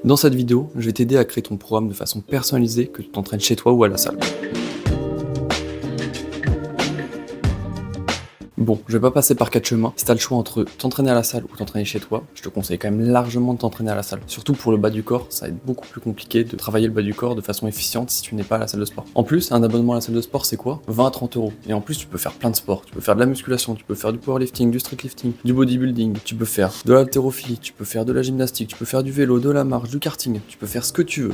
Dans cette vidéo, je vais t'aider à créer ton programme de façon personnalisée, que tu t'entraînes chez toi ou à la salle. Bon, je vais pas passer par 4 chemins. Si t'as le choix entre t'entraîner à la salle ou t'entraîner chez toi, je te conseille quand même largement de t'entraîner à la salle. Surtout pour le bas du corps, ça va être beaucoup plus compliqué de travailler le bas du corps de façon efficiente si tu n'es pas à la salle de sport. En plus, un abonnement à la salle de sport, c'est quoi? 20 à 30 euros. Et en plus, tu peux faire plein de sports. Tu peux faire de la musculation, tu peux faire du powerlifting, du streetlifting, du bodybuilding, tu peux faire de l'haltérophilie, tu peux faire de la gymnastique, tu peux faire du vélo, de la marche, du karting, tu peux faire ce que tu veux.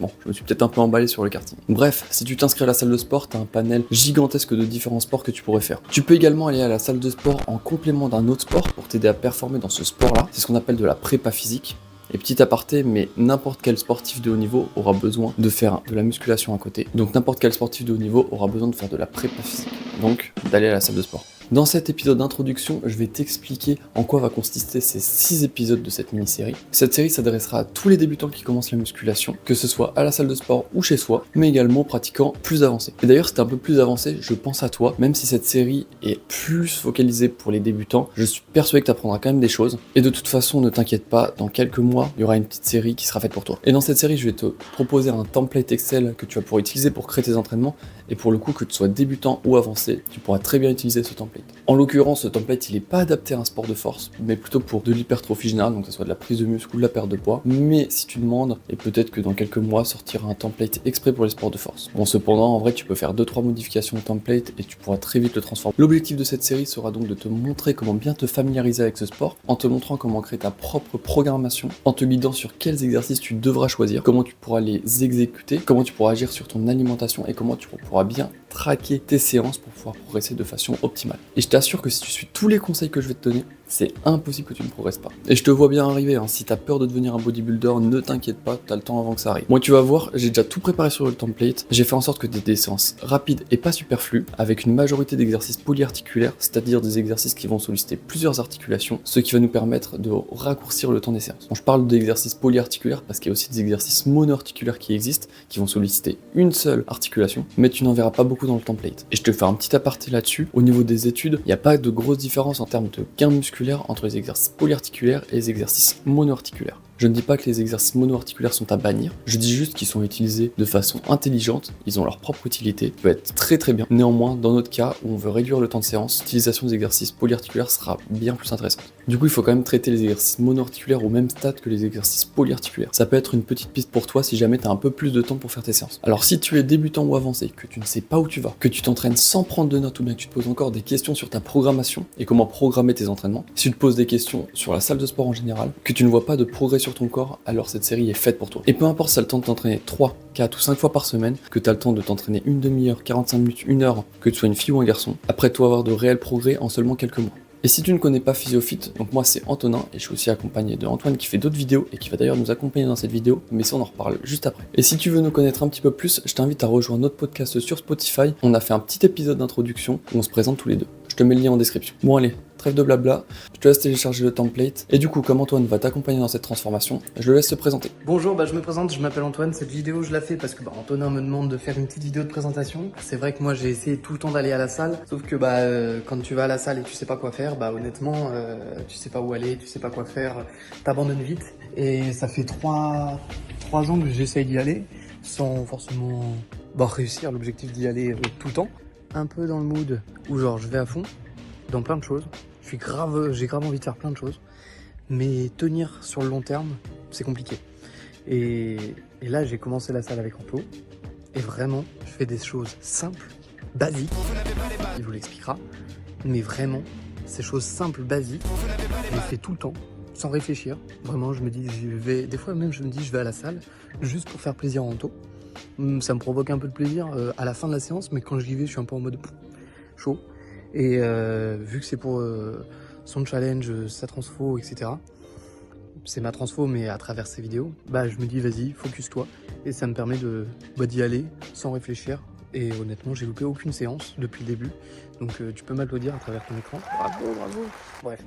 Bon, je me suis peut-être un peu emballé sur le karting. Bref, si tu t'inscris à la salle de sport, t'as un panel gigantesque de différents sports que tu pourrais faire. Tu peux également aller à la salle de sport en complément d'un autre sport pour t'aider à performer dans ce sport-là. C'est ce qu'on appelle de la prépa physique. Et petit aparté, mais n'importe quel sportif de haut niveau aura besoin de faire de la musculation à côté. Donc n'importe quel sportif de haut niveau aura besoin de faire de la prépa physique. Donc d'aller à la salle de sport. Dans cet épisode d'introduction, je vais t'expliquer en quoi va consister ces 6 épisodes de cette mini-série. Cette série s'adressera à tous les débutants qui commencent la musculation, que ce soit à la salle de sport ou chez soi, mais également aux pratiquants plus avancés. Et d'ailleurs, si t'es un peu plus avancé, je pense à toi, même si cette série est plus focalisée pour les débutants, je suis persuadé que tu apprendras quand même des choses. Et de toute façon, ne t'inquiète pas, dans quelques mois, il y aura une petite série qui sera faite pour toi. Et dans cette série, je vais te proposer un template Excel que tu vas pouvoir utiliser pour créer tes entraînements. Et pour le coup, que tu sois débutant ou avancé, tu pourras très bien utiliser ce template. En l'occurrence, ce template, il n'est pas adapté à un sport de force, mais plutôt pour de l'hypertrophie générale, donc que ce soit de la prise de muscle ou de la perte de poids. Mais si tu demandes, et peut-être que dans quelques mois sortira un template exprès pour les sports de force. Bon, cependant, en vrai, tu peux faire 2-3 modifications au template et tu pourras très vite le transformer. L'objectif de cette série sera donc de te montrer comment bien te familiariser avec ce sport, en te montrant comment créer ta propre programmation, en te guidant sur quels exercices tu devras choisir, comment tu pourras les exécuter, comment tu pourras agir sur ton alimentation et comment tu pourras bien traquer tes séances pour pouvoir progresser de façon optimale. Et je t'assure que si tu suis tous les conseils que je vais te donner, c'est impossible que tu ne progresses pas. Et je te vois bien arriver, hein. Si t'as peur de devenir un bodybuilder, ne t'inquiète pas, t'as le temps avant que ça arrive. Moi, tu vas voir, j'ai déjà tout préparé sur le template, j'ai fait en sorte que tu aies des séances rapides et pas superflues, avec une majorité d'exercices polyarticulaires, c'est-à-dire des exercices qui vont solliciter plusieurs articulations, ce qui va nous permettre de raccourcir le temps des séances. Bon, je parle d'exercices polyarticulaires parce qu'il y a aussi des exercices monoarticulaires qui existent, qui vont solliciter une seule articulation, mais tu n'en verras pas beaucoup dans le template. Et je te fais un petit aparté là-dessus. Au niveau des études, il n'y a pas de grosse différence en termes de gains musculaires entre les exercices polyarticulaires et les exercices monoarticulaires. Je ne dis pas que les exercices monoarticulaires sont à bannir, je dis juste qu'ils sont utilisés de façon intelligente, ils ont leur propre utilité, ça peut être très bien. Néanmoins, dans notre cas où on veut réduire le temps de séance, l'utilisation des exercices polyarticulaires sera bien plus intéressante. Du coup, il faut quand même traiter les exercices monoarticulaires au même stade que les exercices polyarticulaires. Ça peut être une petite piste pour toi si jamais tu as un peu plus de temps pour faire tes séances. Alors si tu es débutant ou avancé, que tu ne sais pas où tu vas, que tu t'entraînes sans prendre de notes ou bien que tu te poses encore des questions sur ta programmation et comment programmer tes entraînements, si tu te poses des questions sur la salle de sport en général, que tu ne vois pas de progrès sur ton corps, alors cette série est faite pour toi. Et peu importe si tu as le temps de t'entraîner 3, 4 ou 5 fois par semaine, que tu as le temps de t'entraîner une demi-heure, 45 minutes, 1 heure, que tu sois une fille ou un garçon, après toi avoir de réels progrès en seulement quelques mois. Et si tu ne connais pas Physiofit, donc moi c'est Antonin et je suis aussi accompagné de Antoine qui fait d'autres vidéos et qui va d'ailleurs nous accompagner dans cette vidéo, mais ça on en reparle juste après. Et si tu veux nous connaître un petit peu plus, je t'invite à rejoindre notre podcast sur Spotify. On a fait un petit épisode d'introduction où on se présente tous les deux. Je te mets le lien en description. Bon allez, trêve de blabla, je te laisse télécharger le template. Et du coup, comme Antoine va t'accompagner dans cette transformation, je le laisse se présenter. Bonjour, je me présente, je m'appelle Antoine. Cette vidéo, je la fais parce que Antonin me demande de faire une petite vidéo de présentation. C'est vrai que moi, j'ai essayé tout le temps d'aller à la salle. Sauf que quand tu vas à la salle et tu sais pas quoi faire, honnêtement, tu sais pas où aller, tu sais pas quoi faire, t'abandonnes vite. Et ça fait 3 ans que j'essaye d'y aller sans forcément réussir l'objectif d'y aller tout le temps. Un peu dans le mood où genre je vais à fond dans plein de choses. J'ai grave envie de faire plein de choses. Mais tenir sur le long terme, c'est compliqué. Et là, j'ai commencé la salle avec Anto. Et vraiment, je fais des choses simples, basiques. Il vous l'expliquera. Mais vraiment, ces choses simples, basiques, je les fais tout le temps, sans réfléchir. Vraiment, je me dis, des fois même, je me dis, je vais à la salle juste pour faire plaisir à Anto. Ça me provoque un peu de plaisir à la fin de la séance, mais quand j'y vais, je suis un peu en mode chaud. Et vu que c'est pour son challenge, sa transfo, etc. C'est ma transfo, mais à travers ces vidéos, je me dis vas-y, focus-toi. Et ça me permet d'y aller sans réfléchir, et honnêtement j'ai loupé aucune séance depuis le début, donc tu peux m'applaudir à travers ton écran. Bravo, bravo. Bref.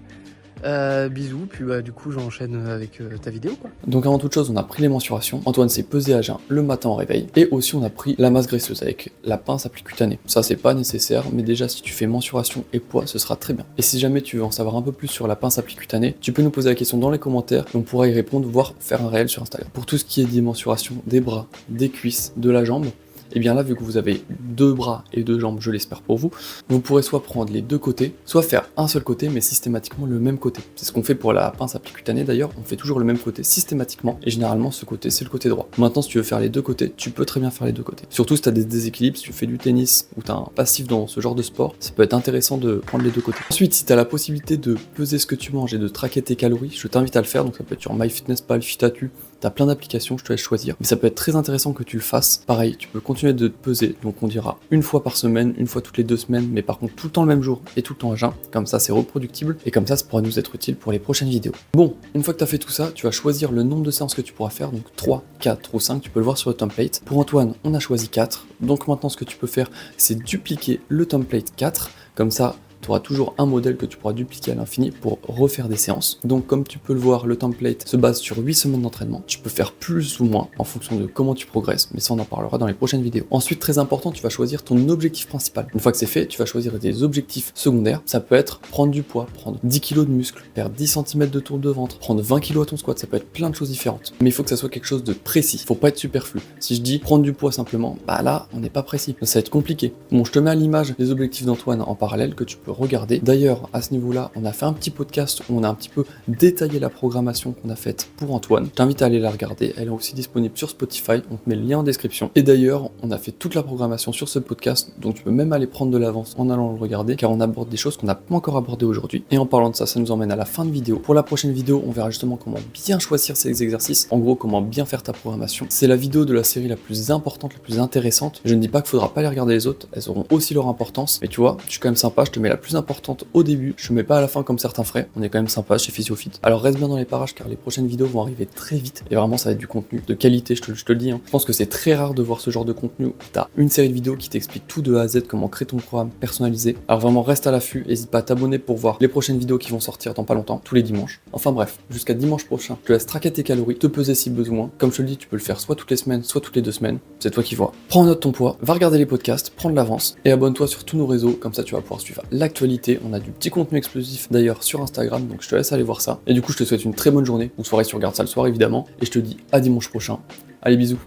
Bisous, puis du coup j'enchaîne avec ta vidéo quoi. Donc avant toute chose, on a pris les mensurations. Antoine s'est pesé à jeun le matin au réveil. Et aussi on a pris la masse graisseuse avec la pince à pli cutané. Ça c'est pas nécessaire, mais déjà si tu fais mensuration et poids, ce sera très bien. Et si jamais tu veux en savoir un peu plus sur la pince à pli cutané, tu peux nous poser la question dans les commentaires et on pourra y répondre, voire faire un réel sur Instagram. Pour tout ce qui est des mensurations des bras, des cuisses, de la jambe, et bien là, vu que vous avez 2 bras et 2 jambes, je l'espère pour vous, vous pourrez soit prendre les 2 côtés, soit faire un seul côté, mais systématiquement le même côté. C'est ce qu'on fait pour la pince à pli cutané d'ailleurs, on fait toujours le même côté systématiquement, et généralement ce côté c'est le côté droit. Maintenant, si tu veux faire les 2 côtés, tu peux très bien faire les 2 côtés. Surtout si tu as des déséquilibres, si tu fais du tennis ou tu as un passif dans ce genre de sport, ça peut être intéressant de prendre les 2 côtés. Ensuite, si tu as la possibilité de peser ce que tu manges et de traquer tes calories, je t'invite à le faire, donc ça peut être sur MyFitnessPal, Fitatu, t'as plein d'applications, je te laisse choisir. Mais ça peut être très intéressant que tu le fasses. Pareil, tu peux continuer de te peser, donc on dira une fois par semaine, une fois toutes les 2 semaines, mais par contre tout le temps le même jour et tout le temps à jeun. Comme ça c'est reproductible et comme ça pourra nous être utile pour les prochaines vidéos. Bon, une fois que t'as fait tout ça, tu vas choisir le nombre de séances que tu pourras faire, donc 3, 4 ou 5, tu peux le voir sur le template. Pour Antoine, on a choisi 4, donc maintenant ce que tu peux faire, c'est dupliquer le template 4, comme ça tu auras toujours un modèle que tu pourras dupliquer à l'infini pour refaire des séances. Donc comme tu peux le voir, le template se base sur 8 semaines d'entraînement. Tu peux faire plus ou moins en fonction de comment tu progresses, mais ça on en parlera dans les prochaines vidéos. Ensuite, très important, tu vas choisir ton objectif principal. Une fois que c'est fait, tu vas choisir des objectifs secondaires. Ça peut être prendre du poids, prendre 10 kg de muscle, perdre 10 cm de tour de ventre, prendre 20 kg à ton squat, ça peut être plein de choses différentes. Mais il faut que ça soit quelque chose de précis, faut pas être superflu. Si je dis prendre du poids simplement, bah là on n'est pas précis, ça va être compliqué. Bon, je te mets à l'image les objectifs d'Antoine en parallèle que tu peux regarder. D'ailleurs, à ce niveau-là, on a fait un petit podcast où on a un petit peu détaillé la programmation qu'on a faite pour Antoine. Je t'invite à aller la regarder, elle est aussi disponible sur Spotify, on te met le lien en description. Et d'ailleurs, on a fait toute la programmation sur ce podcast, donc tu peux même aller prendre de l'avance en allant le regarder, car on aborde des choses qu'on n'a pas encore abordées aujourd'hui. Et en parlant de ça, ça nous emmène à la fin de vidéo. Pour la prochaine vidéo, on verra justement comment bien choisir ces exercices, en gros comment bien faire ta programmation. C'est la vidéo de la série la plus importante, la plus intéressante. Je ne dis pas qu'il faudra pas aller regarder les autres, elles auront aussi leur importance, mais tu vois, je suis quand même sympa, je te mets la plus importante au début, je te mets pas à la fin comme certains feraient, on est quand même sympa chez PhysioFit. Alors reste bien dans les parages car les prochaines vidéos vont arriver très vite et vraiment ça va être du contenu de qualité, je te le dis. Je pense que c'est très rare de voir ce genre de contenu où t'as une série de vidéos qui t'explique tout de A à Z, comment créer ton programme personnalisé. Alors vraiment reste à l'affût, n'hésite pas à t'abonner pour voir les prochaines vidéos qui vont sortir dans pas longtemps, tous les dimanches. Enfin bref, jusqu'à dimanche prochain, je te laisse traquer tes calories, te peser si besoin. Comme je te le dis, tu peux le faire soit toutes les semaines, soit toutes les 2 semaines, c'est toi qui vois. Prends en note ton poids, va regarder les podcasts, prends de l'avance et abonne-toi sur tous nos réseaux, comme ça tu vas pouvoir suivre l'actualité. On a du petit contenu explosif d'ailleurs sur Instagram, donc je te laisse aller voir ça. Et du coup, je te souhaite une très bonne journée, ou soirée si tu regardes ça le soir évidemment, et je te dis à dimanche prochain. Allez, bisous.